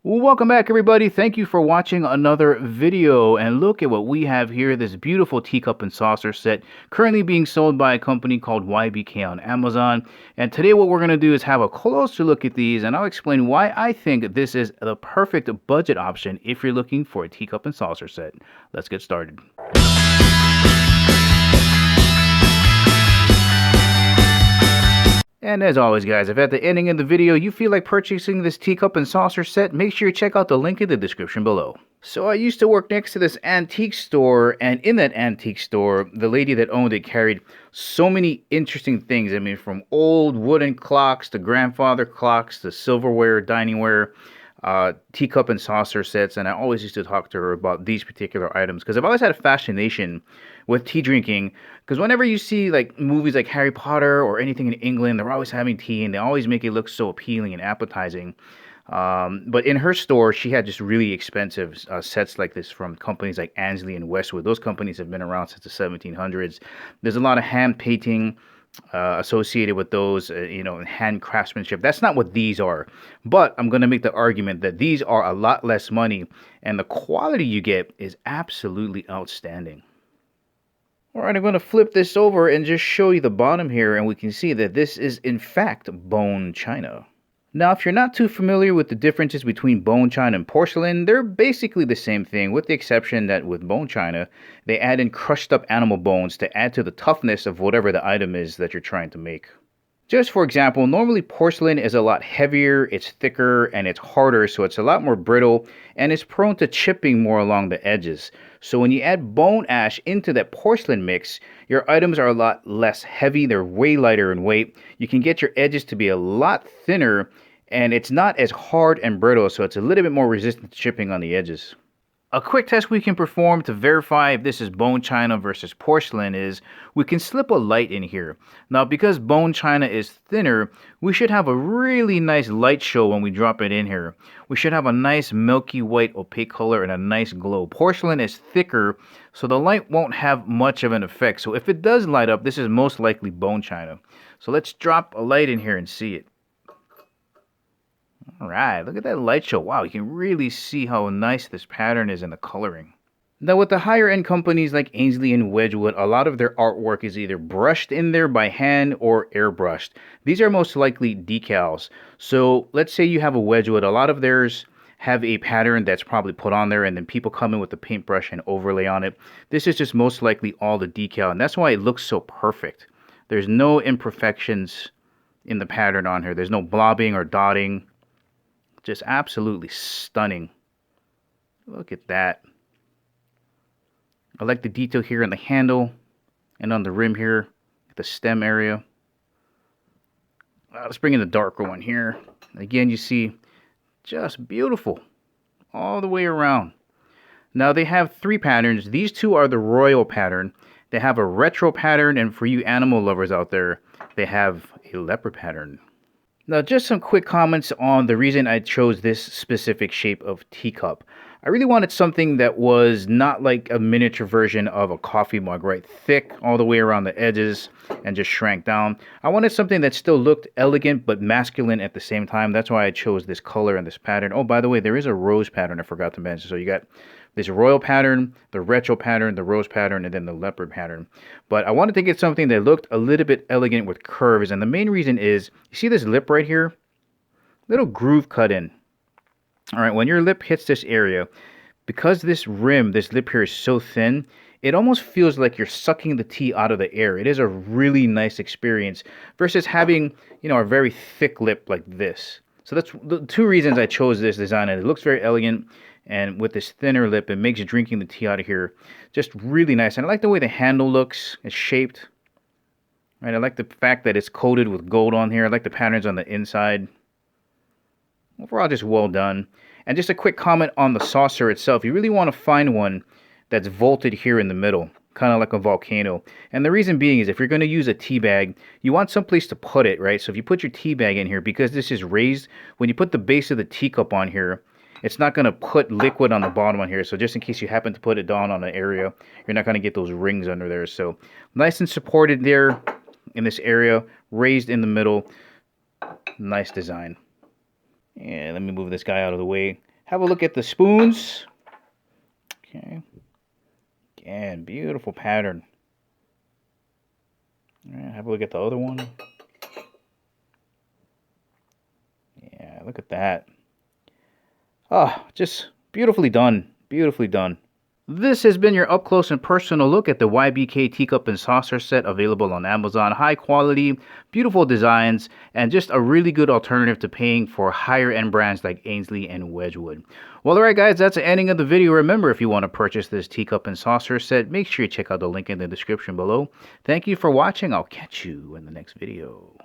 Welcome back, everybody. Thank you for watching another video. And look at what we have here, this beautiful teacup and saucer set currently being sold by a company called YBK on Amazon. And today what we're going to do is have a closer look at these, and I'll explain why I think this is the perfect budget option if you're looking for a teacup and saucer set. Let's get started. And as always, guys, if at the ending of the video you feel like purchasing this teacup and saucer set, make sure you check out the link in the description below. So I used to work next to this antique store, and in that antique store, the lady that owned it carried so many interesting things. I mean, from old wooden clocks to grandfather clocks to silverware, diningware, teacup and saucer sets, and I always used to talk to her about these particular items because I've always had a fascination with tea drinking, because whenever you see like movies like Harry Potter or anything in England, they're always having tea and they always make it look so appealing and appetizing. But in her store, she had just really expensive sets like this from companies like Ansley and Westwood. Those companies have been around since the 1700s. There's a lot of hand painting associated with those, and hand craftsmanship. That's not what these are. But I'm going to make the argument that these are a lot less money, and the quality you get is absolutely outstanding. Alright, I'm going to flip this over and just show you the bottom here, and we can see that this is in fact bone china. Now, if you're not too familiar with the differences between bone china and porcelain, they're basically the same thing, with the exception that with bone china, they add in crushed up animal bones to add to the toughness of whatever the item is that you're trying to make. Just for example, normally porcelain is a lot heavier, it's thicker, and it's harder, so it's a lot more brittle, and it's prone to chipping more along the edges. So when you add bone ash into that porcelain mix, your items are a lot less heavy, they're way lighter in weight. You can get your edges to be a lot thinner, and it's not as hard and brittle, so it's a little bit more resistant to chipping on the edges. A quick test we can perform to verify if this is bone china versus porcelain is we can slip a light in here. Now, because bone china is thinner, we should have a really nice light show when we drop it in here. We should have a nice milky white opaque color and a nice glow. Porcelain is thicker, so the light won't have much of an effect. So if it does light up, this is most likely bone china. So let's drop a light in here and see it. Alright, look at that light show. Wow, you can really see how nice this pattern is in the coloring. Now, with the higher end companies like Ainsley and Wedgwood, a lot of their artwork is either brushed in there by hand or airbrushed. These are most likely decals. So let's say you have a Wedgwood, a lot of theirs have a pattern that's probably put on there, and then people come in with the paintbrush and overlay on it. This is just most likely all the decal, and that's why it looks so perfect. There's no imperfections in the pattern on here. There's no blobbing or dotting. Just absolutely stunning. Look at that. I like the detail here in the handle and on the rim here at the stem area. Let's bring in the darker one here. Again, you see just beautiful all the way around. Now, they have three patterns. These two are the royal pattern. They have a retro pattern, and for you animal lovers out there, they have a leopard pattern. Now, just some quick comments on the reason I chose this specific shape of teacup. I really wanted something that was not like a miniature version of a coffee mug, right? Thick all the way around the edges and just shrank down. I wanted something that still looked elegant but masculine at the same time. That's why I chose this color and this pattern. Oh, by the way, there is a rose pattern I forgot to mention. So you got this royal pattern, the retro pattern, the rose pattern, and then the leopard pattern. But I wanted to get something that looked a little bit elegant with curves. And the main reason is, you see this lip right here? Little groove cut in. All right, when your lip hits this area, because this rim, this lip here is so thin, it almost feels like you're sucking the tea out of the air. It is a really nice experience versus having, a very thick lip like this. So that's the two reasons I chose this design. And it looks very elegant. And with this thinner lip, it makes drinking the tea out of here just really nice. And I like the way the handle looks. It's shaped. Right? I like the fact that it's coated with gold on here. I like the patterns on the inside. Overall, just well done. And just a quick comment on the saucer itself. You really want to find one that's vaulted here in the middle, kind of like a volcano. And the reason being is if you're going to use a tea bag, you want someplace to put it, right? So if you put your tea bag in here, because this is raised, when you put the base of the teacup on here, it's not going to put liquid on the bottom on here. So just in case you happen to put it down on an area, you're not going to get those rings under there. So nice and supported there in this area, raised in the middle. Nice design. And let me move this guy out of the way. Have a look at the spoons. Okay. Again, beautiful pattern. All right, have a look at the other one. Yeah, look at that. Ah, just beautifully done. Beautifully done. This has been your up close and personal look at the YBK teacup and saucer set available on Amazon. High quality, beautiful designs, and just a really good alternative to paying for higher end brands like Ainsley and Wedgwood. Well, alright guys, that's the ending of the video. Remember, if you want to purchase this teacup and saucer set, make sure you check out the link in the description below. Thank you for watching. I'll catch you in the next video.